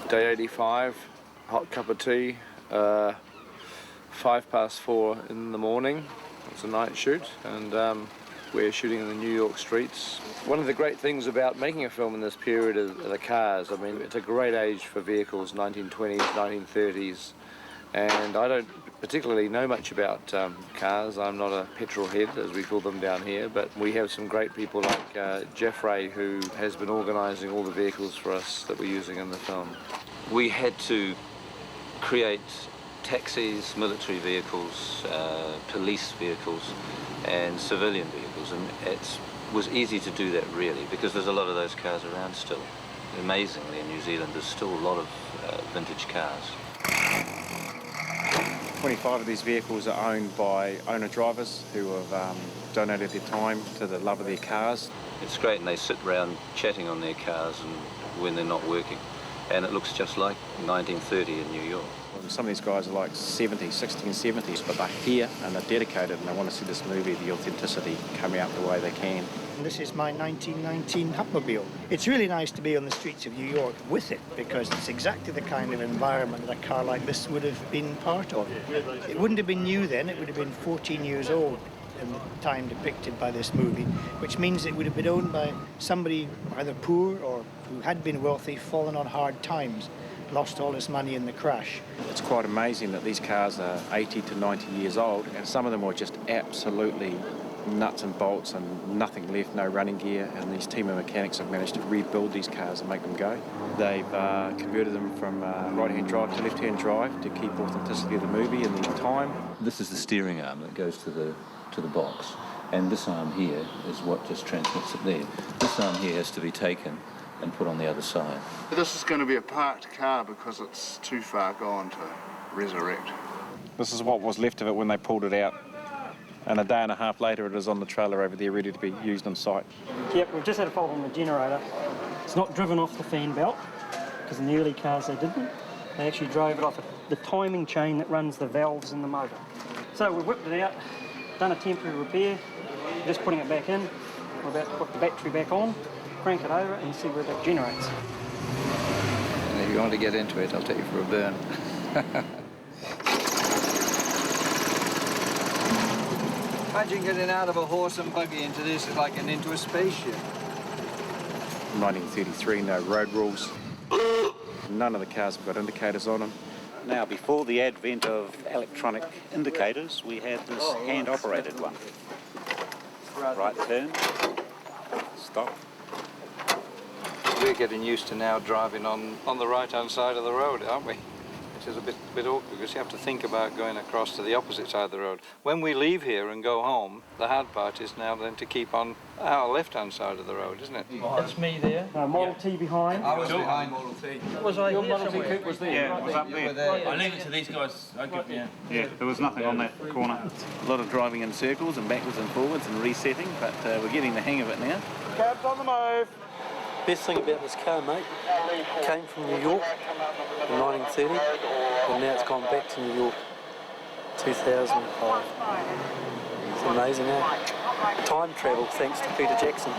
Day 85, hot cup of tea, 4:05 in the morning. It's a night shoot, and we're shooting in the New York streets. One of the great things about making a film in this period are the cars. I mean, it's a great age for vehicles, 1920s, 1930s, and I don't particularly know much about cars. I'm not a petrol head, as we call them down here, but we have some great people like Jeff Ray, who has been organising all the vehicles for us that we're using in the film. We had to create taxis, military vehicles, police vehicles, and civilian vehicles, and it was easy to do that really because there's a lot of those cars around still. Amazingly, in New Zealand there's still a lot of vintage cars. 25 of these vehicles are owned by owner-drivers who have donated their time to the love of their cars. It's great, and they sit around chatting on their cars and when they're not working, and it looks just like 1930 in New York. Some of these guys are like 70s, 60s and 70s, but they're here and they're dedicated and they want to see this movie, the authenticity, come out the way they can. This is my 1919 Hupmobile. It's really nice to be on the streets of New York with it because it's exactly the kind of environment that a car like this would have been part of. It wouldn't have been new then, it would have been 14 years old in the time depicted by this movie, which means it would have been owned by somebody either poor or who had been wealthy, fallen on hard times, lost all his money in the crash. It's quite amazing that these cars are 80 to 90 years old and some of them are just absolutely nuts and bolts and nothing left, no running gear, and these team of mechanics have managed to rebuild these cars and make them go. They've converted them from right-hand drive to left-hand drive to keep authenticity of the movie and the time. This is the steering arm that goes to the box, and this arm here is what just transmits it there. This arm here has to be taken and put on the other side. This is going to be a parked car because it's too far gone to resurrect. This is what was left of it when they pulled it out. And a day and a half later it is on the trailer over there ready to be used on site. Yep, we've just had a fault on the generator. It's not driven off the fan belt, because in the early cars they didn't. They actually drove it off the timing chain that runs the valves in the motor. So we've whipped it out, done a temporary repair, just putting it back in. We're about to put the battery back on, crank it over and see where that generates. And if you want to get into it, I'll take you for a burn. Imagine getting out of a horse and buggy into this is like getting into a spaceship. 1933, no road rules. None of the cars have got indicators on them. Now, before the advent of electronic indicators, we had this hand-operated one. Right turn, stop. We're getting used to now driving on the right-hand side of the road, aren't we? Which is a bit awkward because you have to think about going across to the opposite side of the road. When we leave here and go home, the hard part is now then to keep on our left-hand side of the road, isn't it? That's me there. Model T behind. I was behind Model T. Was I Your here Model T somewhere? coupe was there. Yeah, it was up there. I leave it to these guys. Yeah, there was nothing on that corner. A lot of driving in circles and backwards and forwards and resetting, but we're getting the hang of it now. Cabs on the move. Best thing about this car, mate, came from New York in 1930, and now it's gone back to New York, 2005. It's amazing, eh? Time travel, thanks to Peter Jackson.